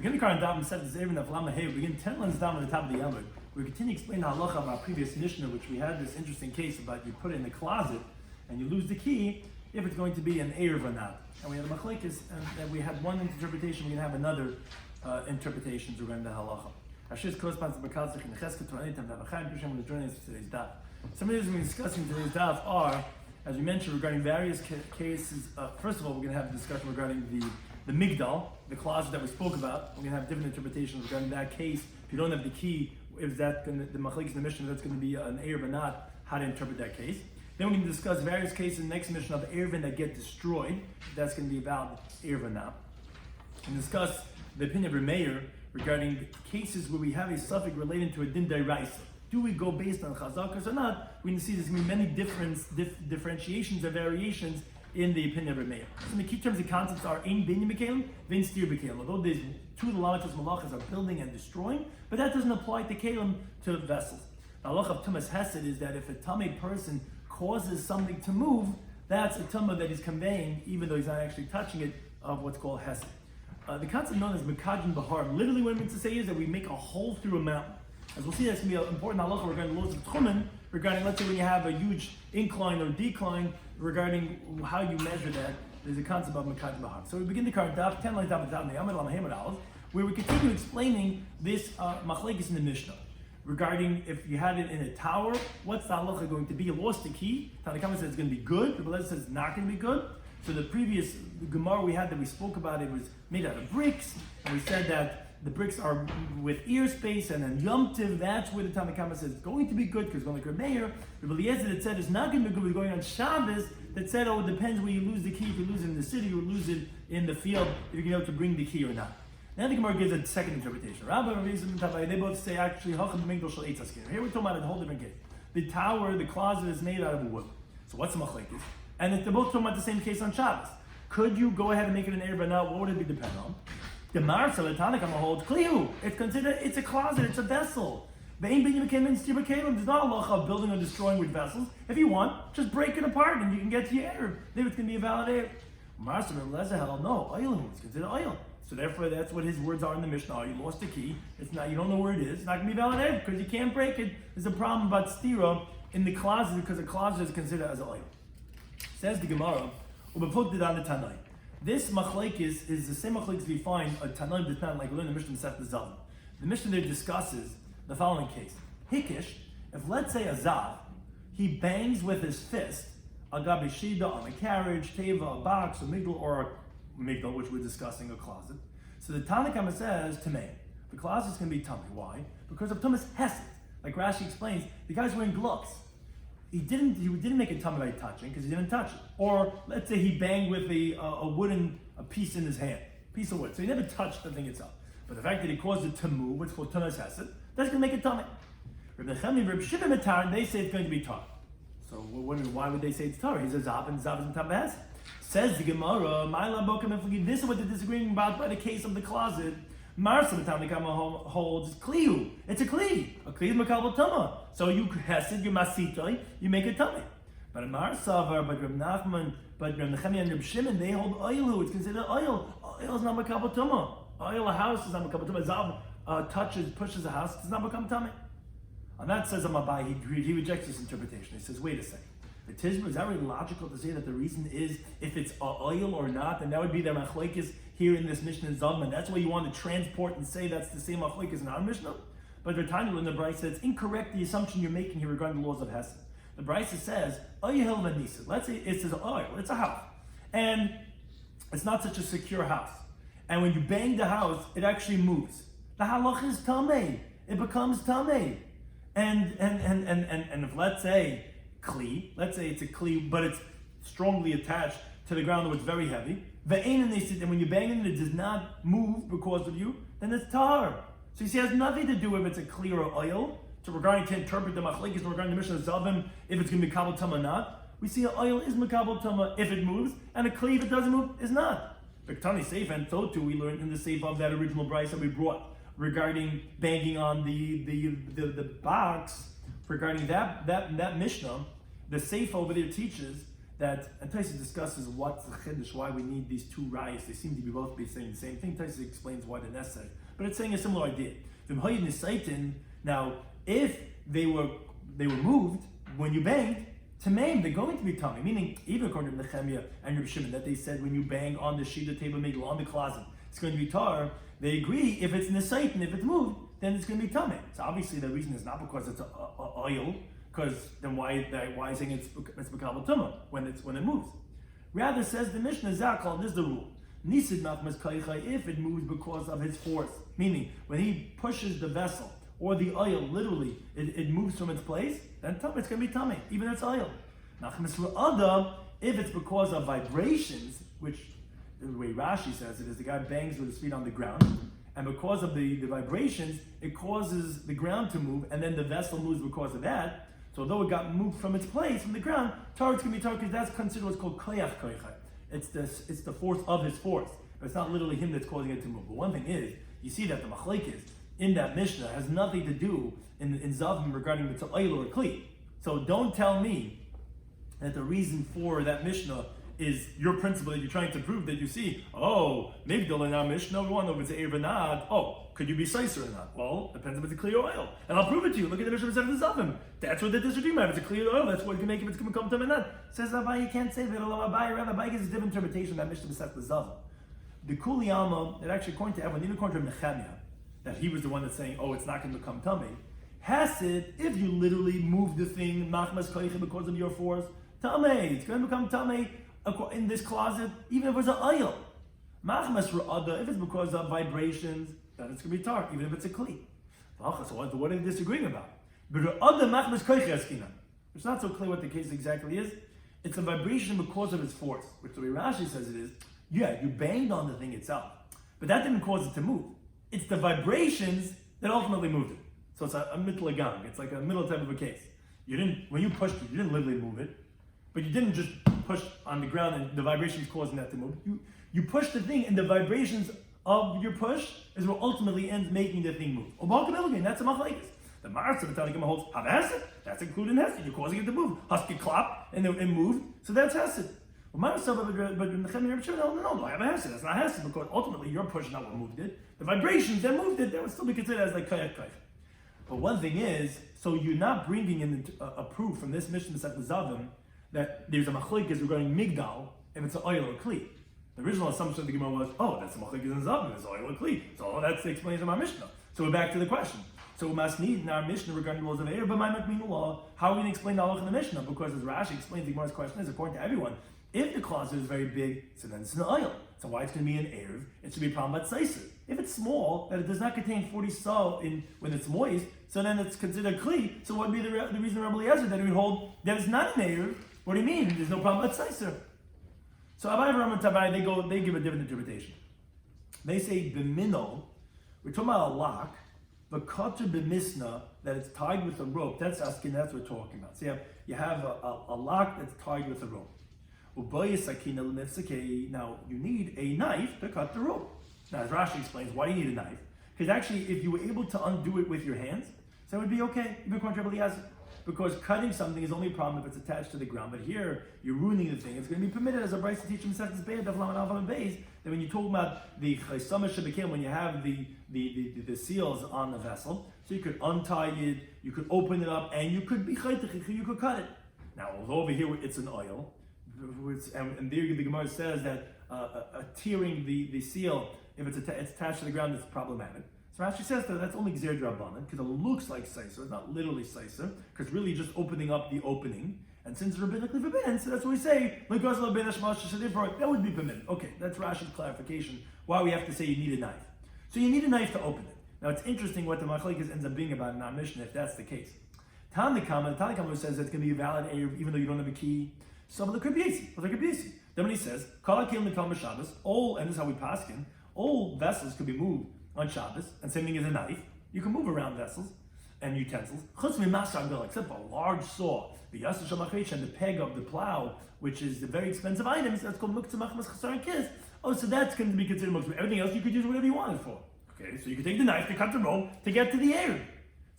Begin the current Daf and said this Eruvin Daf we begin 10 lines down at the top of the Yomid. We continue explaining the halacha of our previous Mishnah, which we had this interesting case about you put it in the closet and you lose the key if it's going to be an Eruv or not. And we had a machlekes, and we had one interpretation, we can have another interpretations regarding the halacha. Hashis corresponds to Bekalzich and Chesket to anytime to have a Chaim Pishem with joining us for today's Daf. Some of the things we're discussing today's Daf are, as we mentioned, regarding various cases. First of all, we're going to have a discussion regarding the Migdal, the closet that we spoke about. We're going to have different interpretations regarding that case. If you don't have the key, is that going to, the machlekes in the Mishnah, that's going to be an Eruv or not, how to interpret that case. Then we're going to discuss various cases in the next Mishnah of Eruvin that get destroyed. That's going to be about Eruv or not. And discuss the opinion of Rabbi Meir regarding cases where we have a suffix relating to a din d'oraisa. Do we go based on chazakas or not? We can see there's going to be many differentiations or variations in the opinion of Rabbi Meir. So the key terms and concepts are ein binyan b'kelim, vein stir b'kelim. Although there's two of the lamachas malachas are building and destroying, but that doesn't apply to kelim, to vessels. The halacha of tumas hesed is that if a tummy person causes something to move, that's a tumah that he's conveying, even though he's not actually touching it, of what's called hesed. The concept known as mekadin bahar, literally what it means to say is that we make a hole through a mountain. As we'll see, that's going to be an important halacha regarding the laws of tchumen, regarding, let's say, when you have a huge incline or decline, regarding how you measure that. There's a concept of mekadin bahar. So we begin the current Daf, 10 lines down, where we continue explaining this machlekes in the Mishnah. Regarding if you had it in a tower, what's the halacha going to be? You lost the key. Tanakama says it's going to be good. The Beleza says it's not going to be good. So the previous Gemara we had that we spoke about, it was made out of bricks, and we said that the bricks are with ear space, and then Yom Tiv, that's where the Tanakama says it's going to be good because it's going like Rabbi Meir. The Beleza that said it's not going to be good, we're going on Shabbos, that said, oh, it depends where you lose the key. If you lose it in the city, you lose it in the field, if you're able to bring the key or not. Now the Gemara gives a second interpretation. They both say actually, here we're talking about a whole different case. The tower, the closet is made out of wood. So what's the machlekes? And if they're both talking about the same case on Shabbos, could you go ahead and make it an Eruv or not? What would it be depend on? The Marsa, the Tanakh, holds kliu. It's considered, it's a closet, it's a vessel. There's not a law of building or destroying with vessels. If you want, just break it apart and you can get to your Eruv. Maybe it's going to be a valid Eruv. Marsa, no, oil, it's considered oil. So therefore, that's what his words are in the Mishnah. Oh, you lost the key. It's not. You don't know where it is. It's not going to be valid because you can't break it. There's a problem about stira in the closet because the closet is considered as oil. Says the Gemara, this machlekes is the same machlekes we find a Tanai does not like we learn the Mishnah Masech Zav. The Mishnah there discusses the following case: Hikish, if let's say a zav, he bangs with his fist a gabi shida on a carriage, teva, a box, a migdal, or Migdal, which we're discussing, a closet. So the Tanakama says Tamei. The closet's going to be tummy. Why? Because of Tumas Hesed. Like Rashi explains, the guy's wearing gloves. He didn't make a tummy by touching because he didn't touch it. Or let's say he banged with a wooden piece in his hand, piece of wood. So he never touched the thing itself. But the fact that he caused it to move, what's called Tumas Hesed, that's going to make it tummy. Rabbi Shloimy Schwartzberg, they say it's going to be tar. So why would they say it's tar? He's a zav, and zav is in Tumas Hesed. Says the Gemara, this is what they're disagreeing about by the case of the closet. Marsa holds kliu. It's a kli. A kli is makabel tama. So you hesed, you masitoi, you make a tummy. But Marsa, but Reb Nachman, but Reb Nechemia and Reb Shimon, they hold oil. It's considered oil. Oil is not makabel tama. Oil, a house is not makabel tama. Zav pushes a house, it's not makabel tama. And that says Amabai, he rejects this interpretation. He says, wait a second. The Tizma, is that really logical to say that the reason is if it's oil or not? And that would be their machlekes here in this Mishnah in Zavman. That's why you want to transport and say that's the same machlekes in our Mishnah. But Vertanya in the Brisa says it's incorrect the assumption you're making here regarding the laws of Hesed. The Brisa says, oil vanisa. Let's say it says oil, it's a house. And it's not such a secure house. And when you bang the house, it actually moves. The halach is tamei. It becomes tamei. And if let's say let's say it's a kli, but it's strongly attached to the ground, though it's very heavy. And when you bang it, it does not move because of you, then it's tar. So you see, it has nothing to do if it's a kli or oil. So regarding to interpret the machlekes, regarding the Mishnah Zavim, if it's going to be makabel tama or not, we see an oil is makabel tama if it moves, and a kli if it doesn't move is not. Bektani Seif, and so too we learned in the Seif of that original Bryce that we brought regarding banging on the box. Regarding that Mishnah, the Seif over there teaches that, and Taisa discusses what's the chiddush, why we need these two rayos. They seem to be both saying the same thing. Taisa explains why they're necessary, but it's saying a similar idea. Now, if they were moved when you banged, Tamaim, they're going to be tummy. Meaning, even according to Nehemiah and Rabbi Shimon, that they said when you bang on the shida table, maybe on the closet, it's going to be tar. They agree if it's nesaitin, if it's moved, then it's going to be tummy. So obviously the reason is not because it's oil, because then why is saying it's bekabel tumah when it moves? Rather, says the Mishnah Zakal, this is the rule. Nisid machmas kaicha, if it moves because of his force, meaning when he pushes the vessel or the oil, literally, it moves from its place, then it's going to be tummy, even if it's oil. Machmas ru'ada, if it's because of vibrations, which the way Rashi says it is, the guy bangs with his feet on the ground, and because of the vibrations, it causes the ground to move, and then the vessel moves because of that. So although it got moved from its place, from the ground, tar, it's going to be tar, because that's considered what's called koyach koycha. It's the force of his force. But it's not literally him that's causing it to move. But one thing is, you see that the machlekes in that Mishnah has nothing to do in Zavim regarding the oil or kli. So don't tell me that the reason for that Mishnah is your principle that you're trying to prove, that you see, maybe the Lena Mishnah, we want to know if it's Eruvin Daf. Could you be Seiser or not? Well, depends if it's a clear oil. And I'll prove it to you. Look at the Mishnah of the Zavim. That's what the disagreement is. If it's a clear oil, that's what you can make if it's going to come to him or not. Says Rabbi, you can't say that. Rabbi gives a different interpretation of that Mishnah of the Zavim. The Kuli Alma, that actually according to everyone, even according to Nehemiah, that he was the one that's saying, it's not going to become tummy. Hasid, if you literally move the thing, machmas koicha, because of your force, tamei, it's going to become tamei in this closet, even if it's an oil. Machmas ru'ada, if it's because of vibrations, then it's going to be tar, even if it's a kli. So what are they disagreeing about? But ru'ada machmas koicha eskina. It's not so clear what the case exactly is. It's a vibration because of its force, which the way Rashi says it is, you banged on the thing itself, but that didn't cause it to move. It's the vibrations that ultimately moved it. So it's a middle gang. It's like a middle type of a case. When you pushed it, you didn't literally move it, but you didn't just push on the ground and the vibrations causing that to move. You push the thing, and the vibrations of your push is what ultimately ends making the thing move. That's a machlekes. The Maris of the Tanakh holds have hesed. That's included in hesed. You're causing it to move. Husky clap and it moved. So that's hesed. But no, I have a hesed. That's not hesed because ultimately you're pushing not what moved it. The vibrations that moved it, that would still be considered as like kayak kayak. But one thing is, so you're not bringing in a proof from this Mishnah Masech Zavim that there's a machlekes regarding migdal if it's an oil or kli. The original assumption of the Gemara was, that's a machlekes in Zavim, it's oil or kli. So that's the explanation of our Mishnah. So we're back to the question. So we must need in our Mishnah regarding the laws of Erev, but my Makminu law, how are we going to explain the halach in the Mishnah? Because as Rashi explains, the Gemara's question is, according to everyone, if the closet is very big, so then it's an oil. So why it's going to be an Erev? It should be a problem about Seiser. If it's small, that it does not contain 40 sal when it's moist, so then it's considered Kli. So what would be the reason Rabbi Eliezer that he would hold that it's not an Erev? What do you mean? There's no problem about Seiser. So Abai Ram and Tabai, they give a different interpretation. They say, B'mino, we're talking about a lock, the katra b'misna, that it's tied with a rope. That's asking, that's what we're talking about. So you have a lock that's tied with a rope. Now, you need a knife to cut the rope. Now, as Rashi explains, why do you need a knife? Because actually, if you were able to undo it with your hands, so it would be okay, even according to Rabbi Eliezer. Because cutting something is only a problem if it's attached to the ground. But here, you're ruining the thing. It's going to be permitted, as a Bryce teacher in Sefton's Be'er, Daf Laman Alpha and Beis, that when you talk about the chaysama shebekim, when you have the seals on the vessel, so you could untie it, you could open it up, and you could be chaytich, you could cut it. Now, although over here it's an oil, and there the Gemara says that tearing the seal, if it's attached to the ground, is problematic. So Rashi says that that's only Gzer Drabanan, because it looks like Seiser, it's not literally Seiser, because really just opening up the opening, and since it's rabbinically forbidden, so that's what we say, that would be permitted. Okay, that's Rashi's clarification, why we have to say you need a knife. So you need a knife to open it. Now it's interesting what the machlekes ends up being about in our Mishnah, if that's the case. Tanakama says that it's going to be a valid Erev, even though you don't have a key. Some of the Kribiesi. Then when he says, all, and this is how we paskin, all vessels could be moved on Shabbos, and same thing as a knife. You can move around vessels and utensils, except for a large saw, the Yasser Shamachresh and the peg of the plow, which is the very expensive items, that's called Muktzah Machmas Chasar and Kiss. So that's going to be considered Muktzah. Everything else you could use whatever you want it for. Okay, so you could take the knife to cut the rope to get to the Erev.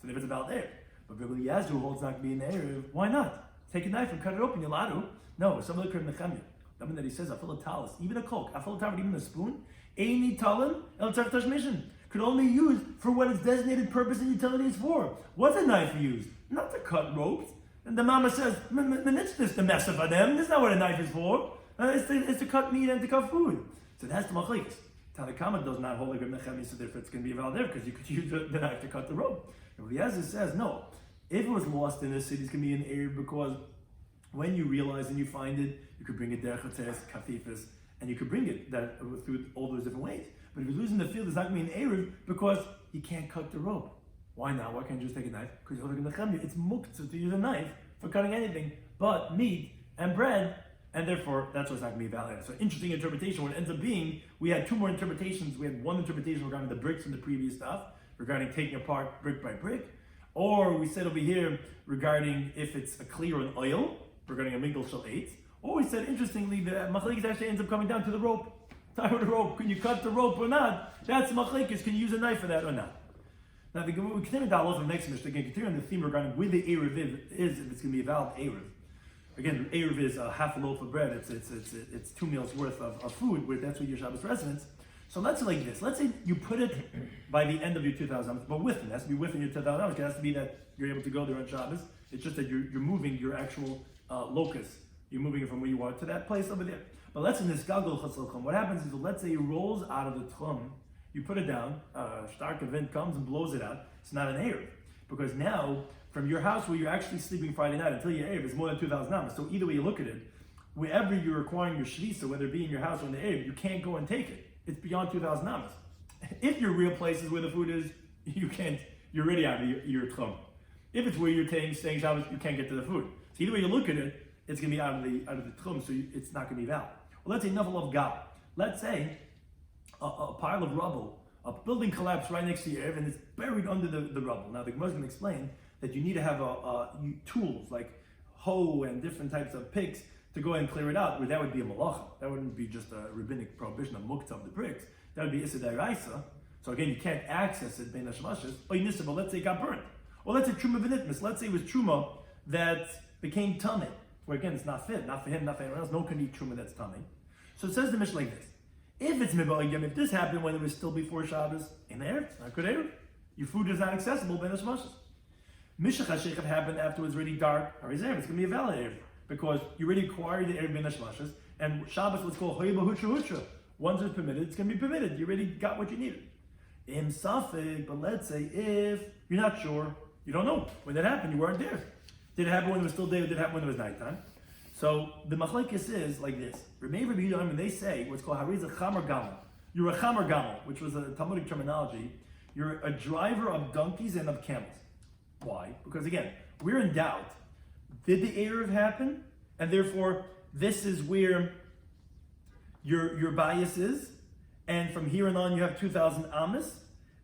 So if it's about there. But Rabbi Eliezer holds not to be an Erev, why not? Take a knife and cut it open, you're allowed to. No, some of the Krim Nechemia. I mean that he says, I fill a talis, even a coke, I fill a talis, even a spoon, Eini talim, el tzartash mission. Could only use for what its designated purpose and utility is for. What's a knife used? Not to cut ropes. And the mama says, it's just the mess of them. That's not what a knife is for. It's to cut meat and to cut food. So that's the machlekes. Tanakama does not hold like a Nechemia, so therefore it's going to be valid there because you could use the knife to cut the rope. And Eliezer says, no. If it was lost in the city, it's going to be an error because when you realize and you find it, you could bring it derech chatzes, katifas, and you could bring it that through all those different ways. But if you lose in the field, it's not going to be an error because you can't cut the rope. Why not? Why can't you just take a knife? Because you're holding the Nechemia. It's muktzah to use a knife for cutting anything but meat and bread, and therefore that's what's not going to be valid. So interesting interpretation. What it ends up being, we had two more interpretations. We had one interpretation regarding the bricks in the previous stuff, regarding taking apart brick by brick, or we said over here regarding if it's a clear and oil, regarding a migdal shel eitz, or we said interestingly that machlekes actually ends up coming down to the rope. Tie with the rope. Can you cut the rope or not? That's machlekes. Can you use a knife for that or not? Now we continue to the next Mishnah. Again, continuing the theme regarding where the Eruvin is, if it's going to be a valid Eruv. Again, Eruv is a half a loaf of bread. It's 2 meals worth of food. Where that's what your Shabbos residence. So let's say like this. Let's say you put it by the end of your 2,000, but within. It has to be within your 2,000. It has to be that you're able to go there on Shabbos. It's just that you're moving your actual locus. You're moving it from where you are to that place over there. But let's in this gagol chatzalchum. What happens is, let's say it rolls out of the tchum. You put it down, a stark event comes and blows it out. It's not an Eruv. Because now, from your house where you're actually sleeping Friday night until your Eruv is more than 2,000 amas. So either way you look at it, wherever you're acquiring your shvisa, whether it be in your house or in the Eruv, you can't go and take it. It's beyond 2,000 amas. If your real places where the food is, you can't, you're already out of your tchum. If it's where you're staying Shabbos, you can't get to the food. So either way you look at it, it's going to be out of the tchum, so it's not going to be valid. Well, let's say nafal of gal. Let's say a pile of rubble, a building collapsed right next to your Eruv and it's buried under the rubble. Now the Gemara is going to explain that you need to have tools like hoe and different types of picks to go ahead and clear it out, where that would be a malacha. That wouldn't be just a rabbinic prohibition of muktzah of the bricks. That would be issa d'oraisa. So again, you can't access it bein hashmashes. Or yinissa, but let's say it got burnt. Or let's say truma v'nitmis. Let's say it was truma that became tummy. Where again, it's not fit, not for him, not for anyone else. No one can eat truma that's tummy. So it says the Mishnah like this. If it's mibaligim, if this happened when it was still before Shabbos, in there, it's not good Eruv. Your food is not accessible bein hashmashes. Mishach hashechet happened after it was really dark, or is Eruv, it's going to be a valid Eruv. Because you already acquired the Eruv bein hashmashes, and Shabbos was called hoyba hutra. Once it's permitted, it's going to be permitted. You already got what you needed. Im safek, but let's say if you're not sure, you don't know when that happened, you weren't there. Did it happen when it was still day, or did it happen when it was nighttime? So the machlekes is like this. When they say what's called hariza chamer gamel, you're a chamer gamel, which was a Talmudic terminology. You're a driver of donkeys and of camels. Why? Because again, we're in doubt. Did the Eruv happen? And therefore, this is where your bias is. And from here and on, you have 2,000 amas.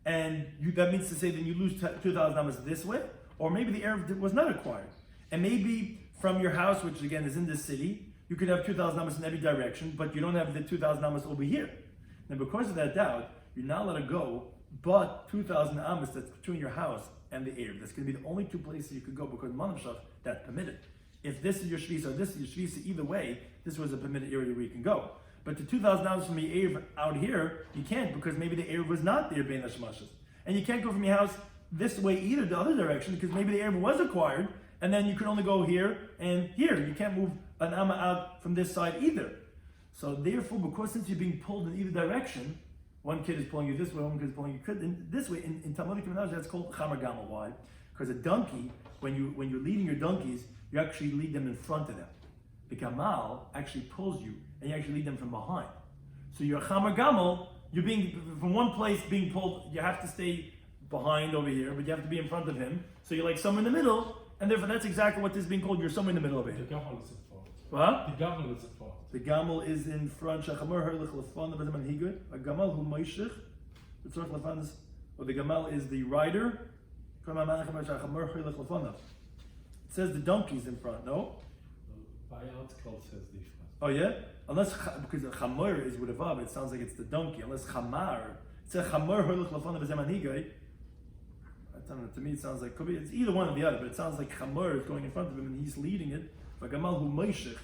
And that means to say that you lose 2,000 amas this way. Or maybe the Eruv was not acquired. And maybe from your house, which again is in this city, you could have 2,000 amas in every direction, but you don't have the 2,000 amas over here. Now, because of that doubt, you're not allowed to go but 2,000 amas that's between your house and the Eruv. That's going to be the only two places you could go because Manavshach, that's permitted. If this is your shvisa or this is your shvisa, either way, this was a permitted area where you can go. But the 2,000 amas from the Eruv out here, you can't because maybe the Eruv was not there bein hashmashes. And you can't go from your house this way either, the other direction, because maybe the Eruv was acquired, and then you can only go here and here. You can't move an amma out from this side either. So therefore, because since you're being pulled in either direction, one kid is pulling you this way, one kid is pulling you this way. In Talmudic terminology, that's called chamer gamel. Why? Because a donkey, when you're leading your donkeys, you actually lead them in front of them. The gamal actually pulls you, and you actually lead them from behind. So you're a chamer gamel. You're being from one place being pulled. You have to stay behind over here, but you have to be in front of him. So you're like somewhere in the middle, and therefore that's exactly what this is being called. You're somewhere in the middle over here. The gamel is in front. What? The gamel is in front. The gamel is in front. Shachamar herlich lefan bezeman higud. A gamal who meishich. Or the gamal is the rider. It says the donkey's in front. No. My article says different. Oh yeah. Unless because chamor is with a vav, it sounds like it's the donkey. Unless chamar, it says chamar herlich lefan bezeman higud. I don't know. To me, it sounds like it's either one or the other, but it sounds like chamor is going in front of him and he's leading it. Gamal who meishich.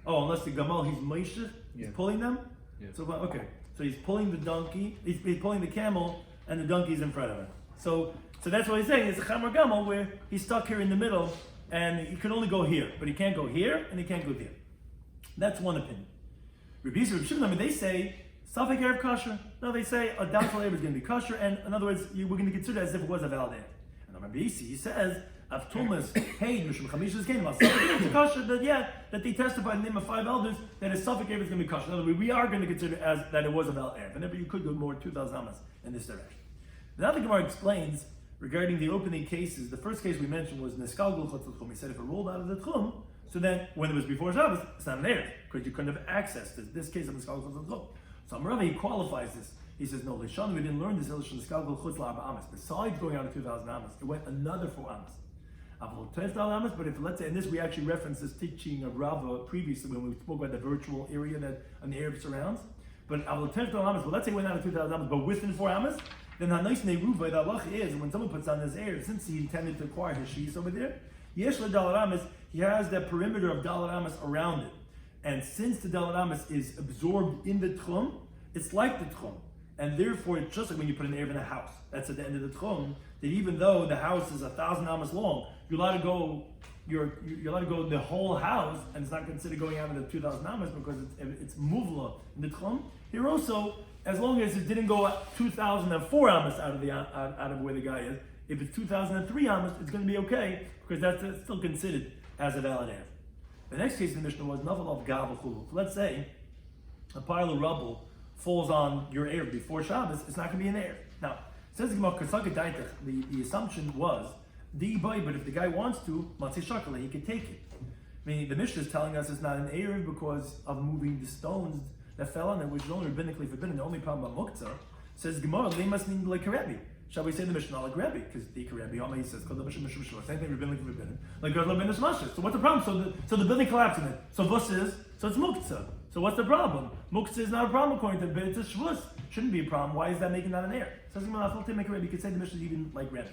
Oh, unless the gamal, he's Moshe, he's pulling them? Yeah. So, okay. So he's pulling the donkey, he's pulling the camel, and the donkey's in front of him. So that's what he's saying. It's a chamar gamal where he's stuck here in the middle, and he can only go here, but he can't go here, and he can't go there. That's one opinion. Rabbi Shloimy, they say, Safek Erev kosher. No, they say a doubtful Erev is going to be kosher, and in other words, we're going to consider it as if it was a valid Erev. And Rabbi Yisi, he says, Av Tumas, hey, Mishum Chamishas Kenim, Safek Erev kosher, that they testified in the name of 5 elders that a Safek Erev is going to be kosher. In other words, we are going to consider it as that it was a valid Erev. And you could go more 2,000 amas in this direction. Now the Gemara explains regarding the opening cases. The first case we mentioned was Neskalgul Chutz L'Tchum. He said if it rolled out of the Tchum, so then when it was before Shabbos, it's not an Erev, because you couldn't have access to this case of Neskalgul Chutz L'Tchum. So Amrava, he qualifies this. He says, no, Lishon, we didn't learn this illustration Neskalgul Chutz L'Arba Amas. Besides going out of 2,000 amas, it went another 4 amas. But if, let's say, and this we actually referenced this teaching of Rava previously when we spoke about the virtual area that an Erev surrounds. But let's say it went out of 2,000 amas, but within 4 amas, then Hanais Neruva, the Allah is, when someone puts on his Erev, since he intended to acquire his sheath over there, Yesh Dalar Amas, he has that perimeter of Dalar Amas around it. And since the Dalar Amas is absorbed in the Tchum, it's like the Tchum. And therefore, it's just like when you put an Erev in a house. That's at the end of the Tchum, that even though the house is 1,000 amas long, you're allowed to go the whole house, and it's not considered going out of the 2,000 amas because it's muvla in the Tchum. Here also, as long as it didn't go 2,004 amas out of where the guy is, if it's 2,003 amas, it's going to be okay because that's still considered as a valid Erev. The next case in the Mishnah was Naval of Gav. Let's say a pile of rubble falls on your Erev before Shabbos, it's not going to be an Erev. Now, it says the assumption was but if the guy wants to, he can take it. Meaning the Mishnah is telling us it's not an Erev because of moving the stones that fell on it, which is only rabbinically forbidden. The only problem about Muktzah says Gemara, they must need like Rebbe. Shall we say the Mishnah like Rebbe? Because the Rebbe, he says, same thing rabbinically forbidden. Like God Rabbeinu Shmashes. So what's the problem? So the building collapsed in it. So it's Muktzah. So what's the problem? Muktzah is not a problem according to the Beit. It's a Shvus. Shouldn't be a problem. Why is that making that an error? Says Gemara, make a Rebbe. You could say the Mishnah is even like Rebbe.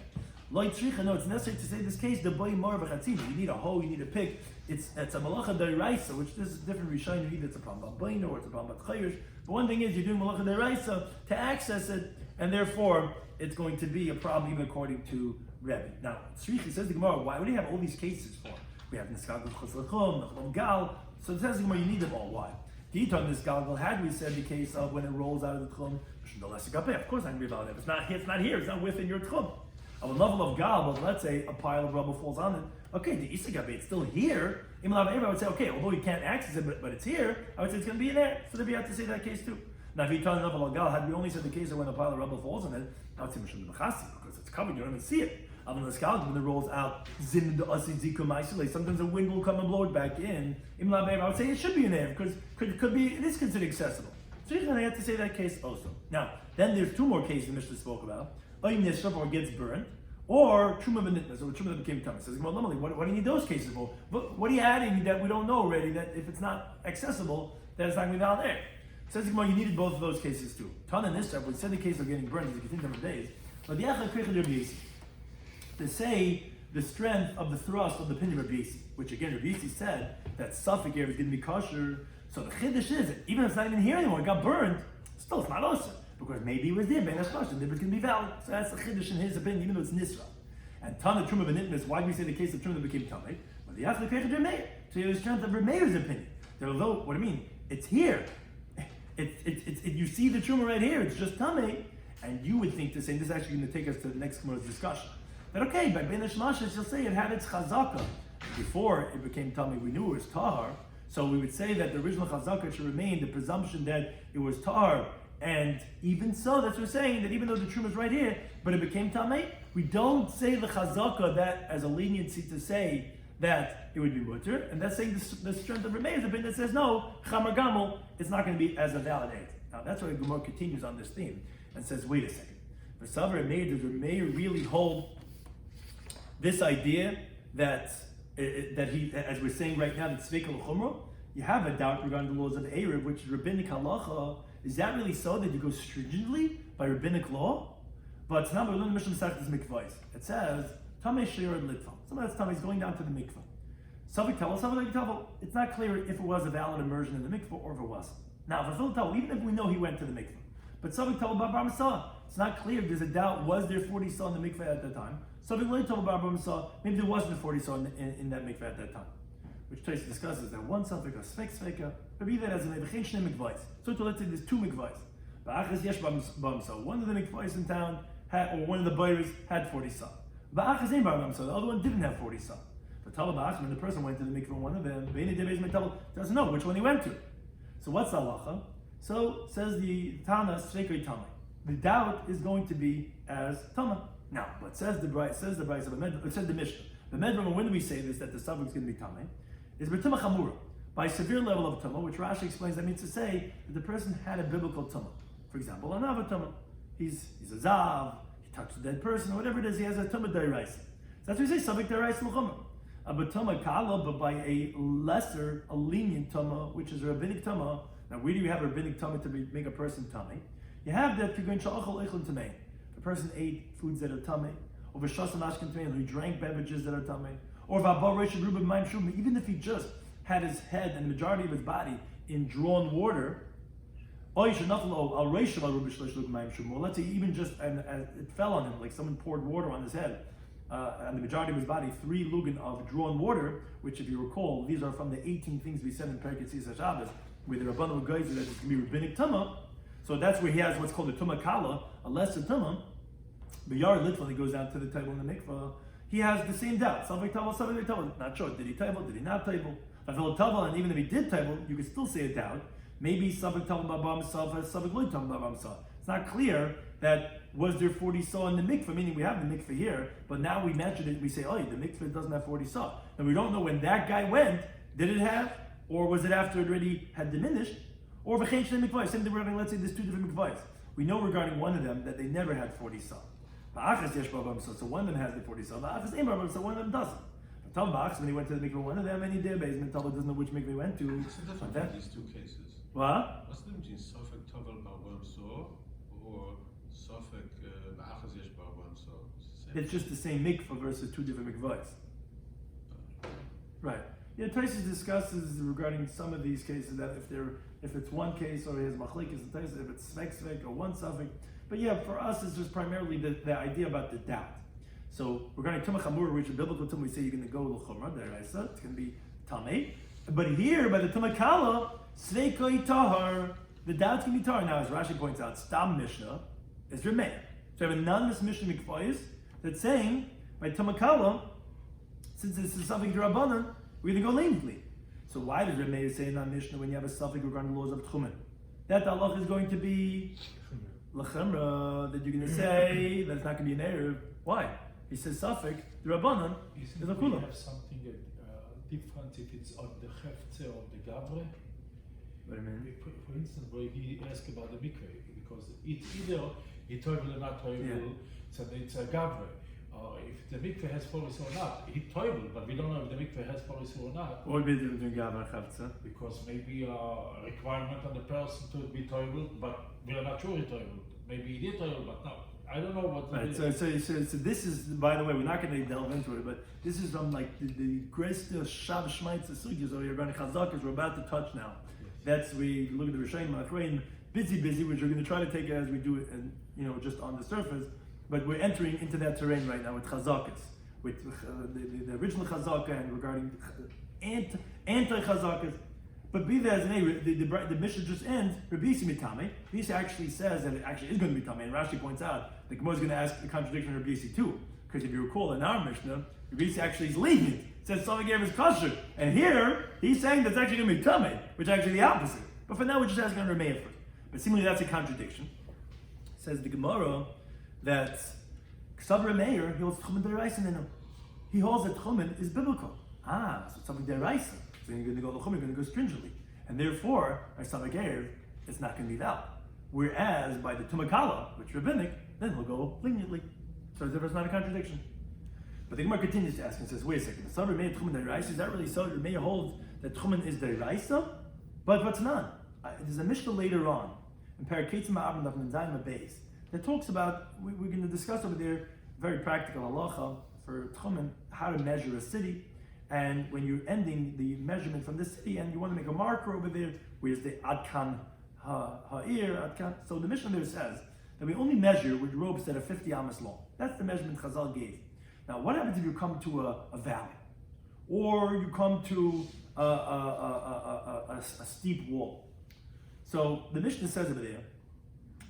No, it's necessary to say this case, the boy more of a chatzina. You need a hoe, you need a pick. It's a malacha deraisa, which this is different Rishonim. Either it's a problem about baino or it's a problem about chayyush. But one thing is, you're doing malacha deraisa to access it, and therefore it's going to be a problem even according to Rebbe. Now, Tzrichi says the Gemara, why would you have all these cases for? We have Niskagel Chutz L'Tchum, Nachman Gal. So it says the Gemara, you need them all. Why? Diton Niskagel, had we said the case of when it rolls out of the Tchum, of course not going to be about it. It's not here, it's not within your Tchum. A level of Gal, but let's say a pile of rubble falls on it. Okay, the Isagabe, it's still here. I would say, okay, although you can't access it, but it's here, I would say it's going to be in there. So then we have to say that case too. Now, if you tell level of Gal, had we only said the case of when a pile of rubble falls on it, I would say Mishum B'chasi, because it's covered, you don't even see it. When it rolls out, sometimes the wind will come and blow it back in. I would say it should be in there, because it is considered accessible. So you're going to have to say that case also. Now, then there's 2 more cases the Mishnah spoke about. Or gets burned, or truma benitnas, or truma that became tummy. Says, well, normally, what do you need those cases for? What are you adding that we don't know already? That if it's not accessible, that it's not going to be down there. Says, well, you needed both of those cases too. Tan and Nisra, we said the case of getting burned is a continued number of days. But the Achad Krechel Rabbi Yisi, to say the strength of the thrust of the opinion of Rabbi Yisi, which again Rabbi Yisi said that Safek here is going to be kosher. So the chiddush is that even if it's not even here anymore, it got burned. Still, it's not awesome. Because maybe it was there, Ben Hashmash, and it can be valid. So that's the chiddush in his opinion, even though it's Nisra. And Tana Truma Benitnas, why do we say the case of Truma that became Tamei? But the Achad Krechel Rabbi Meir. So the strength of Rabbi Meir's opinion. That although, what do I mean? It's here. You see the Truma right here, it's just Tamei. And you would think to say, and this is actually going to take us to the next Gemara's discussion. That okay, by Ben Hashmash, you'll say it had its chazaka. Before it became Tamei, we knew it was Tahar. So we would say that the original chazaka should remain the presumption that it was Tahar. And even so, that's what we're saying, that even though the Truma is right here, but it became Tamei, we don't say the Chazaka that as a leniency to say that it would be mutter, and that's saying the strength of Rameir's opinion that says no, Chamar Gamel, it's not going to be as a valid aid. Now that's why the Gemara continues on this theme and says, wait a second. For Savar Rameir, does Rameir really hold this idea that he, as we're saying right now, that Tzvika L'Chumra? You have a doubt regarding the laws of Erev, which is rabbinic halacha. Is that really so that you go stringently by rabbinic law? But it's not by Mishnah Masechtas Mikvahs. It says Tamei shiur and litva. Somebody that's Tamei is going down to the mikvah. Savik Tavel, Savik Tavel. It's not clear if it was a valid immersion in the mikveh or if it wasn't. Now, for Phil Tavel, even if we know he went to the mikveh, but Savik Tavel Bar Masah, it's not clear. There's a doubt. Was there 40 saw in the mikveh at that time? Savik Lay Tavel Bar Masah. Maybe there wasn't a 40 saw in that mikveh at that time. Which Taisa discusses that one Savik, a Svek Sveka, but be that as an Evachin Shnei mikvahs. So let's say there's two mikvahs. One of the mikvahs in town had, or one of the buyers had 40 saw. The other one didn't have 40 saw. But when the person went to the mikvah, one of them doesn't know which one he went to. So what's the halacha? So says the Tana, the doubt is going to be as Tama. Now, what says the Bryce? Says the Bryce of the Medra. It says the Mishnah. The Medra. When do we say this? That the suffix is going to be Tama? Is b'tuma chamura, by severe level of Tama, which Rashi explains. That means to say that the person had a biblical Tama. For example, an Tama. He's a zav. He touched a dead person, or whatever it is. He has a Tama deraisa. So that's what we say. Suffix deraisa l'chumra. But Tama kala, but by a lesser, a lenient Tama, which is a rabbinic Tama. Now, where do you have a rabbinic Tama to make a person Tama? You have that you're going to tamei. The person ate foods that are tamei, or v'shasam ashken tamei, he drank beverages that are tamei, or even if he just had his head and the majority of his body in drawn water, or let's say even just and it fell on him, like someone poured water on his head, and the majority of his body, 3 lugan of drawn water, which if you recall, these are from the 18 things we said in Perek Yitzis Shabbos, where there are a bundle of guys that it's going to be rabbinic tama. So that's where he has what's called a tuma kala, a lesser tuma. But Yar literally goes down to the table in the mikvah. He has the same doubt. Savik table, not sure. Did he table? Did he not table? And even if he did table, you could still say a doubt. Maybe savik table baba himself has savik loy table baba himself. It's not clear that was there 40 saw in the mikvah. Meaning we have the mikvah here, but now we mentioned it. We say, oh, the mikvah doesn't have 40 saw. And we don't know when that guy went. Did it have, or was it after it already had diminished? Or v'chein shnei mikvahs, same thing regarding, let's say there's 2 different mikvahs. We know regarding one of them that they never had 40 saw. So one of them has the 40 saw, so one of them doesn't. But when he went to the mikvah, one of them, and he did, basement, doesn't know which mikvah he went to. What's the difference in these 2 cases? What? What's the difference between Sofek Tovel Barbam So or Sofek Ba'achas Yesh Barbam So? It's just the same mikvah versus 2 different mikvahs. Right. Yeah, Taisus discusses regarding some of these cases that if it's one case or he has machlekes and Taisus, if it's svek or one suffix. But yeah, for us it's just primarily the idea about the doubt. So regarding tumah chamur, which is biblical tumah, we say you're going to go l'chumra deraisa. It's going to be tamei. But here by the tumah kala, sveikoi tahar, the doubt's going to be tahar. Now, as Rashi points out, stam mishnah is remei. So I have a anonymous mishnah mikvayis that's saying by tumah kala, since this is something drabanan, we're going to go leniently. So why does Remeir say in our Mishnah when you have a suffix regarding the laws of Tchumen? That the Allah is going to be l'chemra, that you're going to say that it's not going to be an Erev. Why? He says suffix, the Rabbanan is a kula. We have something different if it's on the Hefze or the Gavre. What do you mean? For instance, where he asked about the Mikveh, because it's either he toivel or not toivel, so it's a Gavre. If the mikveh has polis or not, he toivel, but we don't know if the mikveh has polis or not. What would be the difference between Gav and Chavtza? Because maybe a requirement on the person to be toivel, but we are not sure he toivel. Maybe he did toivel, but no. I don't know what. Right. So this is, by the way, we're not going to delve into it, but this is from like the greatest Shav Shmaitz Sugyas or Yerban Chazakas we're about to touch now. Yes. That's we look at the Rishonim Achrein, busy, which we're going to try to take it as we do it, and just on the surface. But we're entering into that terrain right now with chazakas, with the original chazaka and regarding anti-chazakas. But be that as an the mission just ends. Rabbi Mitame. Rabbi actually says that it actually is going to be tamei, and Rashi points out the Gemara is going to ask the contradiction of Rabbi too, because if you recall in our Mishnah, Rabbi actually is lenient. It says something gave his kosher, and here he's saying that's actually going to be tamei, which is actually the opposite. But for now, we're just asking on Rabbi first. But seemingly that's a contradiction. Says the Gemara that Ksabra Meir, he holds Tchumen deraisa in him. He holds that Tchumen is biblical. So it's something deraisa. So you're going to go L'chum, you're going to go stringently. And therefore, by Savik Erev, it's not going to be valid. Whereas by the Tumakala, which is rabbinic, then he'll go leniently. So there's not a contradiction. But the Gemara continues to ask and says, wait a second, the Ksabra Meir Tchumen deraisa, is that really so? Meir holds that Tchumen is deraisa? But what's not? There's a Mishnah later on, in Paraketzim Ma'abim Daf Menzaim Beis, that talks about, we're going to discuss over there, very practical halacha for Tchumen, how to measure a city. and when you're ending the measurement from the city and you want to make a marker over there, where's the Adkan Ha'ir, Adkan. So the Mishnah there says that we only measure with ropes that are 50 amas long. That's the measurement Chazal gave. Now, what happens if you come to a valley? Or you come to a steep wall? So the Mishnah says over there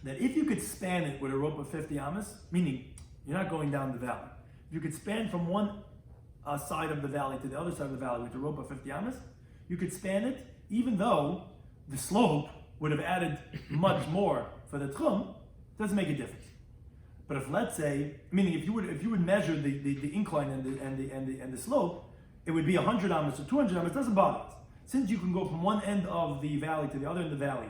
that if you could span it with a rope of 50 amas, meaning you're not going down the valley, if you could span from one side of the valley to the other side of the valley with a rope of 50 amas, you could span it even though the slope would have added much more for the tchum, doesn't make a difference. But if, let's say, meaning if you would measure the incline and the slope, it would be 100 amas or 200 amas, doesn't bother us. Since you can go from one end of the valley to the other end of the valley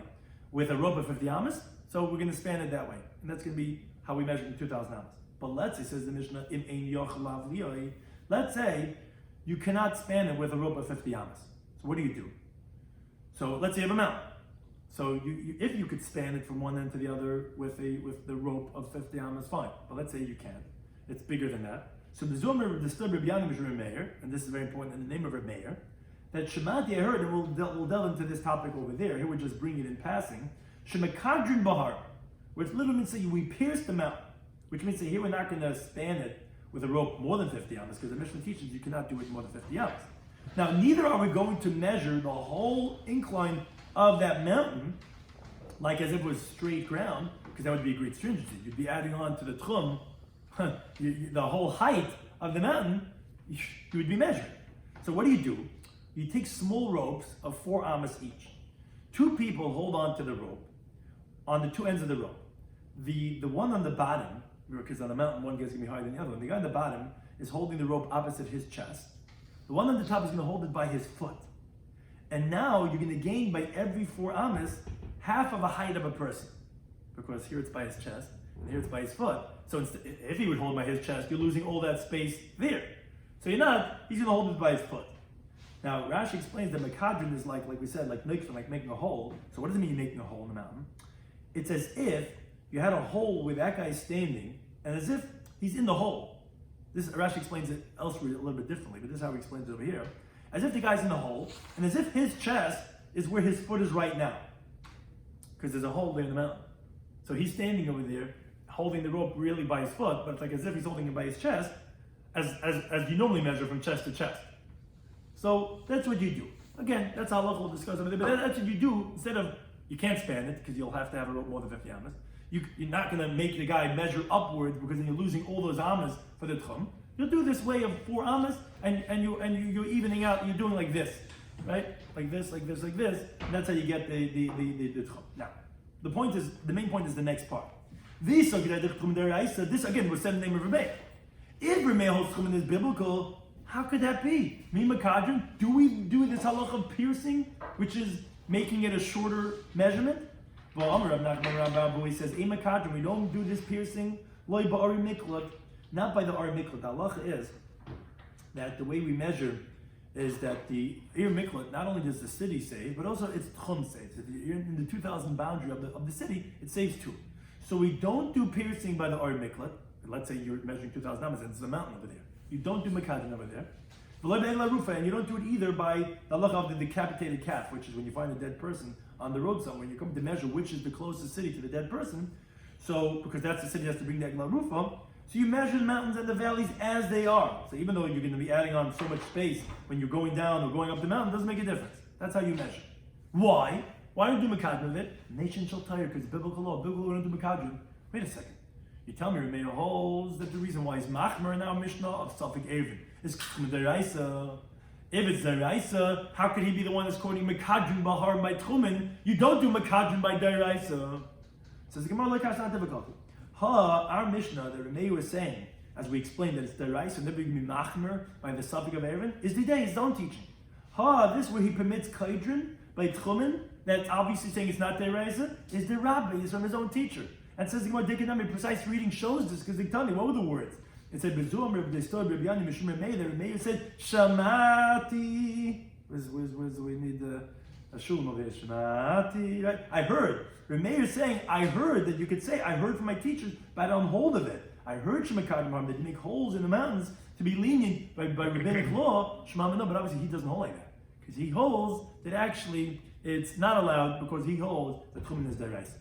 with a rope of 50 amas, so we're going to span it that way. And that's going to be how we measure the 2,000 amas. But let's say, says the Mishnah, let's say you cannot span it with a rope of 50 amas. So what do? So let's say you have a mountain. So if you could span it from one end to the other with the rope of 50 amas, fine. But let's say you can't. It's bigger than that. So the Zomer disturbed Rabbi Shloimy Meir, and this is very important in the name of Rabbi Meir, that Shemati I heard, and we'll delve into this topic over there. Here we're just bringing it in passing. Shemakadrin Bahar, which literally means that we pierce the mountain, which means that here we're not going to span it with a rope more than 50 amas, because the Mishnah teaches you cannot do it more than 50 amas. Now, neither are we going to measure the whole incline of that mountain like as if it was straight ground, because that would be a great stringency. You'd be adding on to the tchum, the whole height of the mountain, you would be measuring. So what do? You take small ropes of 4 amas each. 2 people hold on to the rope on the 2 ends of the rope. The one on the bottom, because on the mountain one guy's going to be higher than the other one, the guy on the bottom is holding the rope opposite his chest. The one on the top is going to hold it by his foot. And now you're going to gain by every 4 amas half of a height of a person. Because here it's by his chest, and here it's by his foot. So if he would hold by his chest, you're losing all that space there. So he's going to hold it by his foot. Now, Rashi explains that Makadrin is like we said, like mikvah, like making a hole. So what does it mean you're making a hole in the mountain? It's as if you had a hole where that guy is standing, and as if he's in the hole. This Rashi explains it elsewhere a little bit differently, but this is how he explains it over here. As if the guy's in the hole, and as if his chest is where his foot is right now. Because there's a hole there in the mountain. So he's standing over there, holding the rope really by his foot, but it's like as if he's holding it by his chest, as you normally measure from chest to chest. So that's what you do. Again, that's how we'll discuss over there, but that's what you do. Instead of, you can't span it, because you'll have to have a rope more than 50 amas. You're not going to make the guy measure upwards, because then you're losing all those amas for the tchum. You'll do this way of 4 amas, and you're evening out. You're doing like this, right? Like this, like this, like this. And that's how you get the tchum. Now, the main point is the next part. This again was said in the name of Rebbe. If Rebbe holds tchum is biblical, how could that be? Makadrin? Do we do this halacha of piercing, which is making it a shorter measurement? Well, he says, Makadrin, we don't do this piercing, not by the Ari Miklat. The halacha is that the way we measure is that the Ir Miklat, not only does the city save, but also its tchum saves. If you're in the 2,000 boundary of the city, it saves 2. So we don't do piercing by the Ari Miklat. Let's say you're measuring 2,000 amas, and it's a mountain over there. You don't do Makadrin over there. And you don't do it either by the halacha of the decapitated calf, which is when you find a dead person on the road somewhere, you come to measure which is the closest city to the dead person. So, because that's the city that has to bring the Egla Rufa, so you measure the mountains and the valleys as they are. So even though you're going to be adding on so much space when you're going down or going up the mountain, it doesn't make a difference. That's how you measure. Why? Why don't you do Makadrin with it? Nation shall tire, because biblical law, biblical law don't do Makadrin. Wait a second. You tell me Rebbe holds that the reason why he's machmer in our Mishnah of Safek Eruvin is deraisa. If it's deraisa, how could he be the one that's quoting Makadrin Bahar by Tchumen? You don't do Makadrin by deraisa. Says the Gemara, like that's not difficult. Our Mishnah that Rebbe was saying, as we explained that it's deraisa and never be machmer by the Safek of Eruvin, is the day his own teaching. This where he permits Kaidrin by Tchumen, that's obviously saying it's not deraisa, is the Rabbi, is from his own teacher. And says the Gemara, Dikanami, precise reading shows this, because they tell me, what were the words? It said, Bezuam, Rabbi Shloimy Schwartzberg, Meir said, Shamati. We need a shulm over here. Shamati, right? I heard. Meir is saying, I heard that you could say, I heard from my teachers, but I don't hold of it. I heard Shemakadim Haram, that make holes in the mountains to be lenient by rabbinic law, Shema no, but obviously he doesn't hold like that. Because he holds that actually it's not allowed because he holds that Tchumen is Daraisa.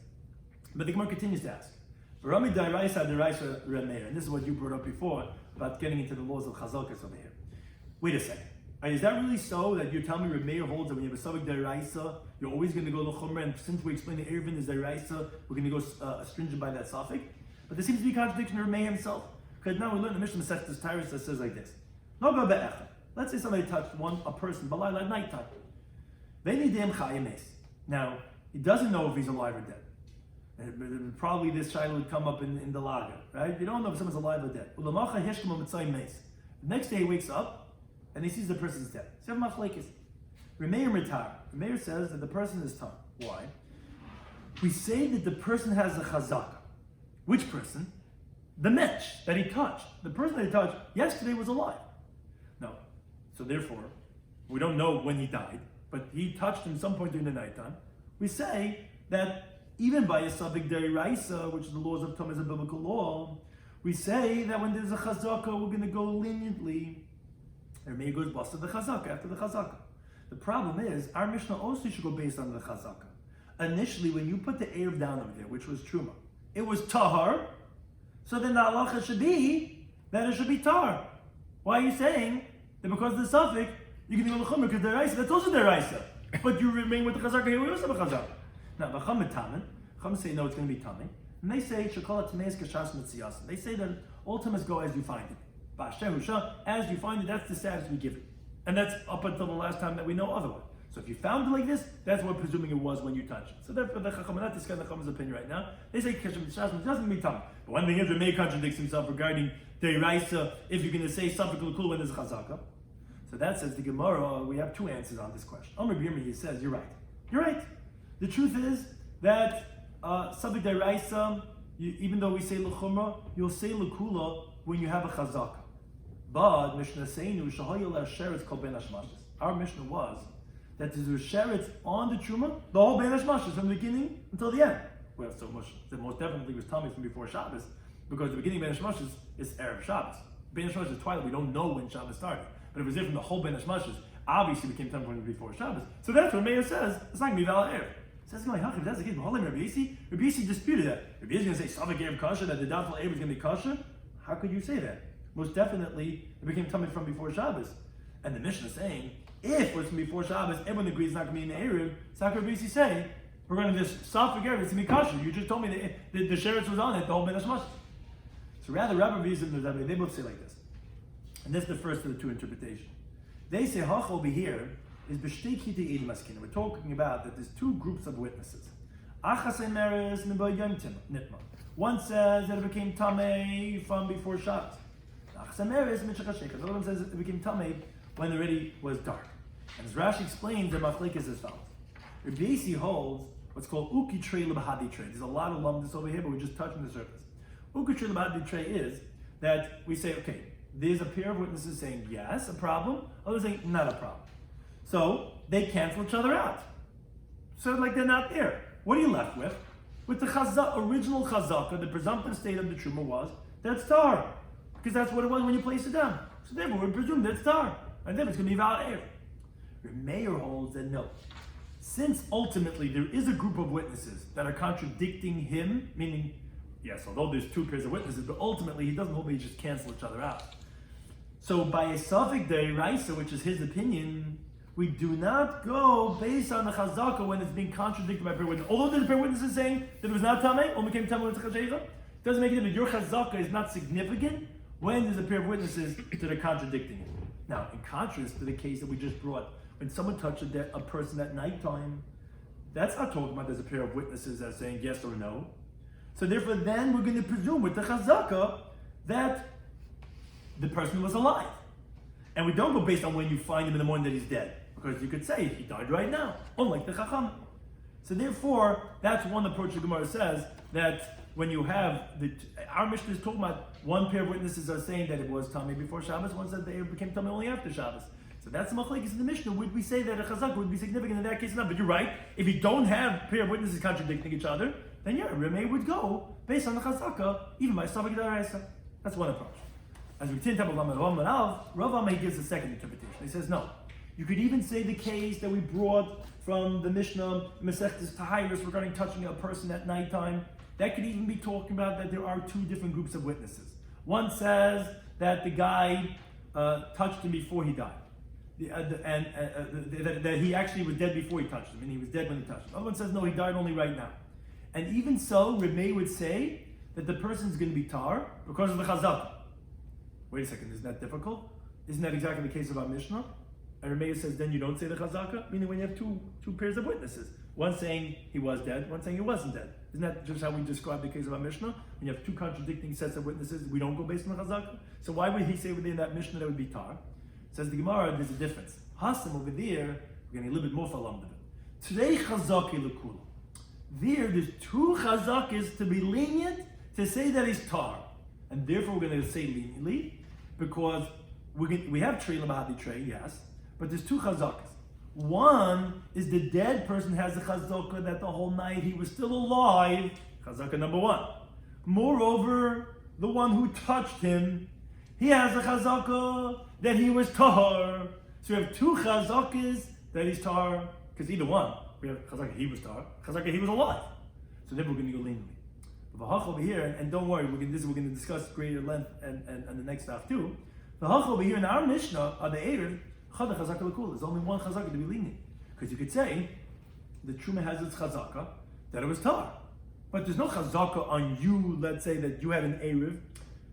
But the Gemara continues to ask, Rami Daraisa Daraisa Remeir, and this is what you brought up before about getting into the laws of Chazalkas over here. Wait a second. Is that really so that you're telling me Remeir holds that when you have a Savik Daraisa, you're always going to go L'chumra, and since we explained the Eruvin is Daraisa, we're going to go stringent by that Safik? But there seems to be a contradiction in Remeir himself. Because now we learn the Mishnah Masechtas Tyrus that says like this. No go be'echa. Let's say somebody touched a person, Balayla at nighttime. Now, he doesn't know if he's alive or dead. Probably this child would come up in the lager, right? You don't know if someone's alive or dead. The next day he wakes up and he sees the person's dead. Remeir says that the person is tongue. Why? We say that the person has a chazaka. Which person? The metch that he touched. The person that he touched yesterday was alive. No. So therefore, we don't know when he died, but he touched him some point during the nighttime. We say that even by a Savik Deraisa, which is the laws of Tom is a biblical law, we say that when there's a chazaka, we're going to go leniently. And maybe goes bust of the chazaka after the chazaka. The problem is, our Mishnah also should go based on the chazaka. Initially, when you put the Eruv down over there, which was Truma, it was Tahar, so then the halacha should be that it should be Tahar. Why are you saying that because of the suffix, you can go l'chumra because deraisa, that's also deraisa. But you remain with the chazaka here, we also have a chazaka. Now, v'cham tamen, cham say no, it's going to be tamei. And they say, shekala tameis kashas mitziyasim. They say that all tames go as you find it. Ba'asher husha, as you find it, that's the status we give it. And that's up until the last time that we know otherwise. So if you found it like this, that's what presuming it was when you touched it. So therefore, the chacham, not discussing the chacham's opinion right now. They say kashas mitziyasim doesn't mean tamei. But one thing is, Remeir contradicts himself regarding deraisa. If you're going to say something cool when there's a chazaka. So that says the Gemara, we have two answers on this question. Amr B'Yirmi, he says, you're right. You're right. The truth is that Savik Deraisa, even though we say L'chumra, you'll say L'kula when you have a chazaka. But Mishnah Seinu, Shahayil HaSheretz Kol Ben Hashmashis. Our Mishnah was that there's a sheretz on the Truma, the whole Ben Hashmashis, from the beginning until the end. Well, so much, that most definitely was Tommy from before Shabbos, because the beginning of Ben Hashmashis is Erev Shabbos. Ben Hashmashis is twilight, we don't know when Shabbos started. But if it was different, the whole Ben Hashmashis obviously became 10 points before Shabbos. So that's what Meir says. It's not going to be valid error. Says if that's the case, Rabbi Yisi disputed that. Rabbi Yisi is going to say Savik Erev Kasha, that the doubtful Erev is going to be Kasha. How could you say that? Most definitely, it became Tamid from before Shabbos. And the Mishnah is saying, if what's from before Shabbos, everyone agrees it's not going to be in the Erev, so how could Rabbi Yisi say, we're going to just Savik Erev, it's going to be Kasha. You just told me the sheretz was on it, the whole Ben Hashmashis. So rather, Rabbi Yisi and Rabbi, they both say like this. And this is the first of the two interpretations. They say Hach over here is b'shtei kitei edim askina. We're talking about that there's two groups of witnesses. Achas emeres neba yom nitma. One says that it became tamei from before Shabbos. Achas emeres mitchachasheka. The other one says it became tamei when it already was dark. And as Rashi explains, the machlek is as follows. Rabbi Yisi holds what's called uki trei lebahadi trei. There's a lot of lumdus over here, but we're just touching the surface. Uki trei lebahadi trei is that we say, okay, there's a pair of witnesses saying yes, a problem, others saying not a problem. So they cancel each other out. So like they're not there. What are you left with? With the original chazaka, the presumptive state of the truma was that's tar. Because that's what it was when you place it down. So therefore we presume that's tar. And then it's going to be valid air. Remeir holds that no. Since ultimately there is a group of witnesses that are contradicting him, meaning, yes, although there's two pairs of witnesses, but ultimately he doesn't hold they just cancel each other out. So by a Savik Deraisa, which is his opinion, we do not go based on the chazaka when it's being contradicted by a pair of witnesses. Although there's a pair of witnesses saying that it was not tamei, only became tamei with chashaycha, doesn't make it difference. Your chazaka is not significant when there's a pair of witnesses that are contradicting it. Now, in contrast to the case that we just brought, when someone touched a person at nighttime, that's not talking about there's a pair of witnesses that are saying yes or no. So therefore, then we're going to presume with the chazaka that the person was alive. And we don't go based on when you find him in the morning that he's dead. Because you could say he died right now, unlike the chacham. So therefore, that's one approach the Gemara says, that when you have, our Mishnah is talking about one pair of witnesses are saying that it was tamei before Shabbos, one said that it became tamei only after Shabbos. So that's the machlekes in the Mishnah. Would we say that a chazaka would be significant in that case? Not. But you're right. If you don't have a pair of witnesses contradicting each other, then yeah, Remei would go based on the chazaka, even by Savik Daraisa. That's one approach. As we continue to talk about Rav Amma gives a second interpretation. He says, no, you could even say the case that we brought from the Mishnah, Masechtas Tahirus, regarding touching a person at nighttime. That could even be talking about that there are two different groups of witnesses. One says that the guy touched him before he died. That he actually was dead before he touched him, and he was dead when he touched him. Other one says, no, he died only right now. And even so, Remei would say that the person's going to be tar because of the chazaka. Wait a second, isn't that difficult? Isn't that exactly the case of our Mishnah? And Remei says, then you don't say the chazaka? Meaning when you have two pairs of witnesses. One saying he was dead, one saying he wasn't dead. Isn't that just how we describe the case of our Mishnah? When you have two contradicting sets of witnesses, we don't go based on the chazaka? So why would he say within that Mishnah that would be tar? Says the Gemara, there's a difference. Hasam over there, we're getting a little bit more falam of it. Today, chazaki l'kula. There's two chazakas to be lenient to say that he's tar. And therefore we're going to say leniently, because we have trei l'mahadi trei, yes, but there's two chazakas. One is the dead person has a chazaka that the whole night he was still alive, chazaka number one. Moreover, the one who touched him, he has a chazaka that he was tar. So we have two chazakas that he's tar, because either one, we have chazaka he was tar, chazaka he was alive. So then we're going to go leniently. The hach over here, and don't worry, we're going to discuss greater length and the next stuff too. The hach over here in our Mishnah are the Erev, chada chazaka l'kula. There's only one chazaka to be lenient. Because you could say, the Truma has its chazaka, that it was tar. But there's no chazaka on you, let's say that you had an Erev.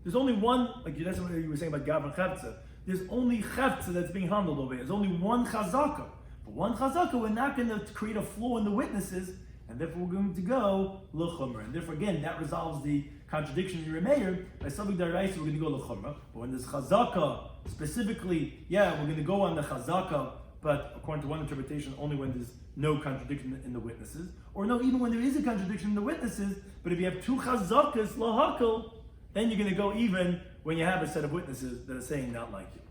There's only one, like that's what you were saying about Gav and Chavtza. There's only Chavtza that's being handled over here. There's only one chazaka. But one chazaka, we're not going to create a flaw in the witnesses, and therefore we're going to go l'chumra. And therefore, again, that resolves the contradiction in Remeir. By Savik Daraisa, we're going to go l'chumra. But when there's chazaka, specifically, yeah, we're going to go on the chazaka, but according to one interpretation, only when there's no contradiction in the witnesses. Or no, even when there is a contradiction in the witnesses, but if you have two chazakas, lahakal, then you're going to go even when you have a set of witnesses that are saying not like you.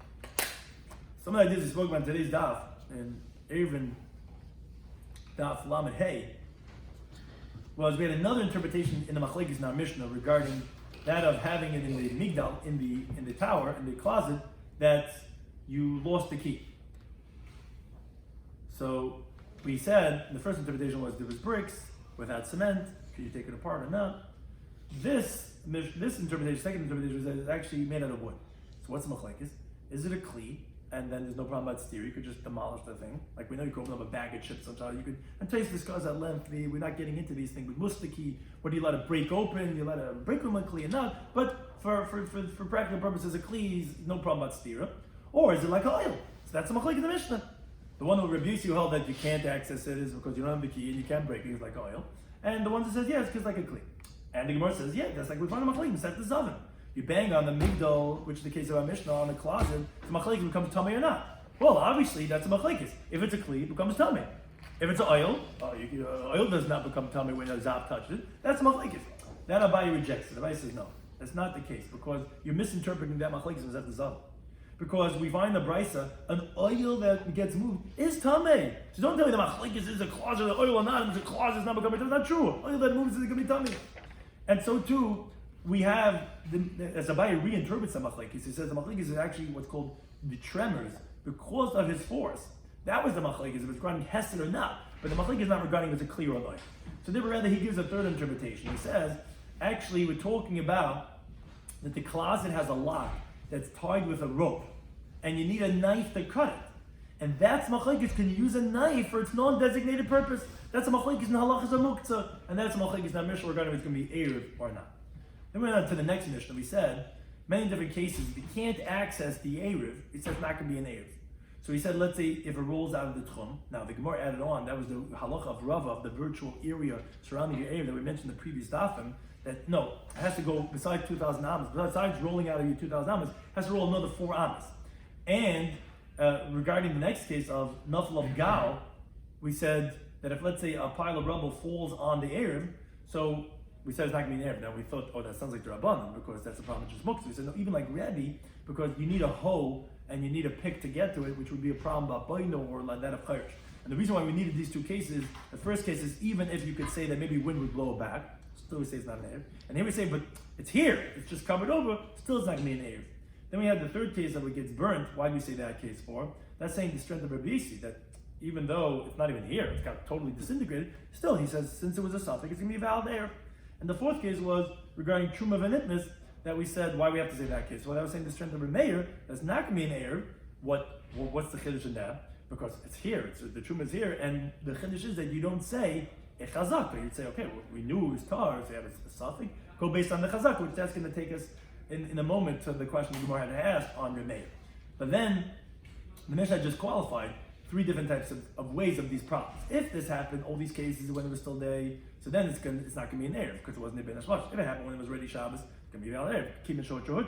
Some of the ideas we spoke about in today's daf, and Eruvin Daf Lamed Hey, was we had another interpretation in the Machlekes in our Mishnah regarding that of having it in the migdal, in the tower, in the closet, that you lost the key. So we said the first interpretation was there was bricks without cement. Could you take it apart or not? This interpretation, second interpretation, was that it's actually made out of wood. So what's the Machlekes? Is it a kli? And then there's no problem about steer. You could just demolish the thing. Like we know you could open up a bag of chips sometimes. You could, until you discuss at length, we're not getting into these things. With mustaki, what do you let it break open? You let it break open a kli or not? But for practical purposes, a kli is no problem about steer. Or is it like oil? So that's the machlek in the Mishnah. The one who rebukes you held that you can't access it is because you don't have the key and you can't break it. It's like oil. And the one that says, yeah, it's just like a kli. And the Gemara says, yeah, that's like we find a machlek. Set the oven. You bang on the migdal, which is the case of our Mishnah, on the closet, the machlekes becomes tummy or not. Well, obviously that's a machlekes. If it's a kli, it becomes tummy. If it's oil, oil does not become tummy when a zav touches it. That's a machlekes. That Abaye rejects it. Abaye says no, that's not the case because you're misinterpreting that machlekes as the zav. Because we find the brisa, an oil that gets moved is tummy. So don't tell me the machlekes is a closet of oil or not, and the closet is not becoming tummy. That's not true. Oil that moves is going to be tummy. And so too, we have, as Abaye reinterprets the machlekes, he says the machlekes is actually what's called the tremors because of his force. That was the machlekes, if it's regarding hesed or not. But the machlekes is not regarding if it's a clear or light. So therefore, rather, he gives a third interpretation. He says, actually, we're talking about that the closet has a lock that's tied with a rope, and you need a knife to cut it. And that's machlekes. Can you use a knife for its non-designated purpose? That's a machlekes in halachas amuktzah, and that's a machlekes in our Mishnah regarding if it's going to be erev or not. Then we went on to the next Mishnah. We said, many different cases, if you can't access the Erev, it says not going to be an Erev. So he said, let's say if it rolls out of the Tchum. Now the Gemara added on, that was the halacha of Rava, of the virtual area surrounding your Erev that we mentioned in the previous dafim, that no, it has to go besides 2,000 amas, besides rolling out of your 2,000 amas, it has to roll another 4 amas. And regarding the next case of Nafal of Gal, we said that if let's say a pile of rubble falls on the Erev, so we said it's not going to be an Erev. Now we thought, oh, that sounds like the Rabbanan because that's the problem with just muktzah. We said, no, even like Rebbe, because you need a hoe and you need a pick to get to it, which would be a problem about Baino or like that of Chayrish. And the reason why we needed these two cases, the first case is even if you could say that maybe wind would blow it back, still we say it's not an Erev. And here we say, but it's here, it's just covered over, still it's not going to be an Erev. Then we have the third case of it gets burnt. Why do we say that case for? That's saying the strength of Rabbi Yossi, that even though it's not even here, it's got totally disintegrated, still he says, since it was a suffix, it's going to be a valid Erev. And the fourth case was regarding Truma Venitness, that we said why we have to say that case. So I was saying the strength of Rabbi Meir, that's not going to be an Erev. What's the Chiddush in that? Because it's here, the Truma is here, and the Chiddush is that you don't say a Chazaka. You'd say, okay, well, we knew it was tar, so you have a suffix, go based on the Chazaka, which that's going to take us in a moment to the question the Gemara had to ask on Rabbi Meir. But then, the Mishnah just qualified 3 different types of ways of these problems. If this happened, all these cases when it was still day, so then it's not going to be an Erev, because it wasn't Ibn Hashmash. If it happened when it was ready Shabbos, it's going to be an Erev. Keep it short, short.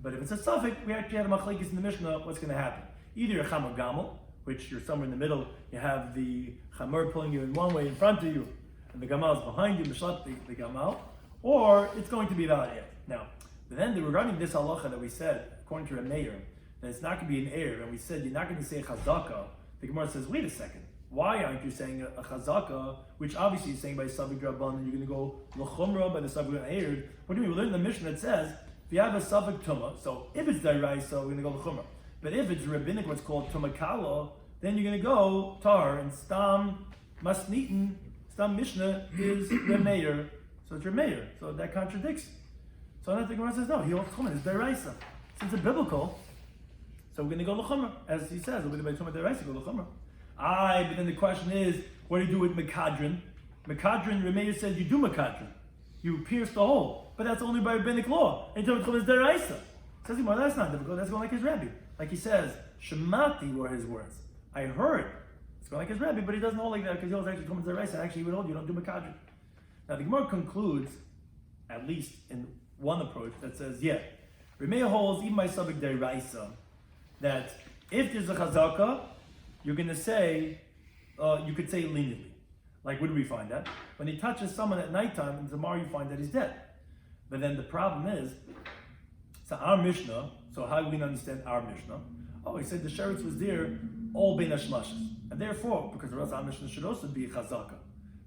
But if it's a suffix, we actually had a machlekes in the Mishnah, what's going to happen? Either a chamor gamel, which you're somewhere in the middle, you have the chamor pulling you in one way in front of you, and the gamal is behind you, the gamal, or it's going to be valid Erev. Now, then regarding this halacha that we said, according to Rabbi Meir, that it's not going to be an Erev, and we said you're not going to say chazaka, the Gemara says, wait a second, why aren't you saying a chazaka, which obviously you're saying by Savik Rabban, and you're going to go l'chumra by the Savik Erev? What do you mean? We learned in the Mishnah that says, if you have a Savik Tumah, so if it's Dairaisa, we're going to go l'chumra. But if it's rabbinic, what's called Tumakala, then you're going to go tar, and Stam Masnitin, Stam Mishnah is Rabbi Meir, so it's Rabbi Meir, so that contradicts. So then the Gemara says, no, he holds Chumah, it's Dairaisa. Since it's biblical, so we're going to go l'chumra, as he says, we're going to by Tumah Dairaisa, go l'chumra. But then the question is, what do you do with Mekadrin? Mekadrin, Rabbi Meir said, you do Mekadrin. You pierce the hole, but that's only by rabbinic law. And Tumah is Dairaisa. Says the Gemara, that's not difficult, that's going like his Rabbi. Like he says, Shemati were his words. I heard. It's going like his Rabbi, but he doesn't hold like that because he holds actually Tumah Dairaisa. Actually, he would hold you don't do Mekadrin. Now the Gemara concludes, at least in one approach, that says, yeah, Rabbi Meir holds, even by Savik Dairaisa, that if there's a chazaka, you're going to say, you could say leniently. Like, where do we find that? When he touches someone at nighttime, and tomorrow you find that he's dead. But then the problem is, so our Mishnah, so how do we understand our Mishnah? Oh, he said the sheretz was there, all bein hashmashes. And therefore, because the rest of our Mishnah should also be chazaka.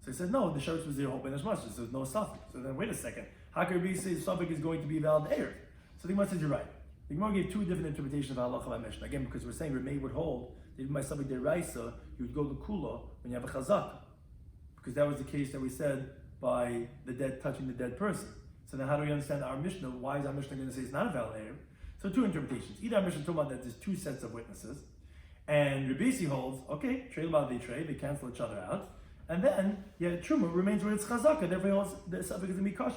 So he said, no, the sheretz was there, all bein hashmashes, so there's no suffix. So then, wait a second, how can we say the suffix is going to be valid Erev? So the Gemara says, you're right. The Gemara gave 2 different interpretations of halacha by Mishnah. Again, because we're saying Rabbi would hold that even by Savik Deraisa, you would go to kula when you have a chazaka. Because that was the case that we said by the dead touching the dead person. So then how do we understand our Mishnah? Why is our Mishnah going to say it's not a valid Erev? So 2 interpretations. Either our Mishnah talking about that there's 2 sets of witnesses, and Rabbi Yossi holds, okay, trade about they trade, they cancel each other out, and then Truma remains where it's chazaka, therefore he holds the suffix is going to be kosher.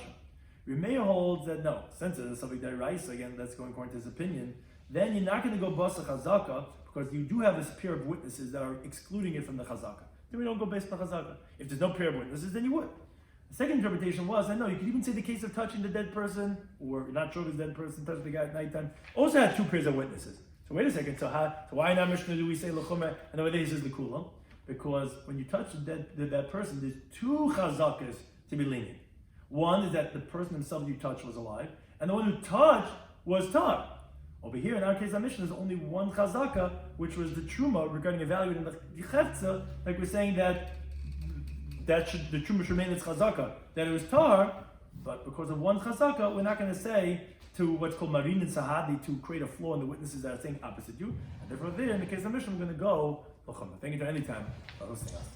Rabbi Meir holds that no, since it's a Savik Deraisa, again, that's going according to his opinion, then you're not going to go basa chazaka, because you do have this pair of witnesses that are excluding it from the chazaka. Then we don't go based on the chazaka. If there's no pair of witnesses, then you would. The second interpretation was that no, you could even say the case of touching the dead person, or you're not sure if it's a dead person, touching the guy at nighttime, also had 2 pairs of witnesses. So wait a second, so why in our Mishnah do we say l'chumra, and over there he says the kula? Because when you touch the dead person, there's 2 chazakas to be lenient. One is that the person himself you touched was alive, and the one who touched was tar. Over here, in our case, our Mishnah is only 1 chazaka, which was the truma regarding evaluating the chefza, like we're saying that the truma should remain its chazaka, that it was tar, but because of 1 chazaka, we're not going to say to what's called marin and sahadi to create a flaw in the witnesses that are saying opposite you, and therefore there, in the case of Mishnah, we're going to go, thank you for any time for hosting us.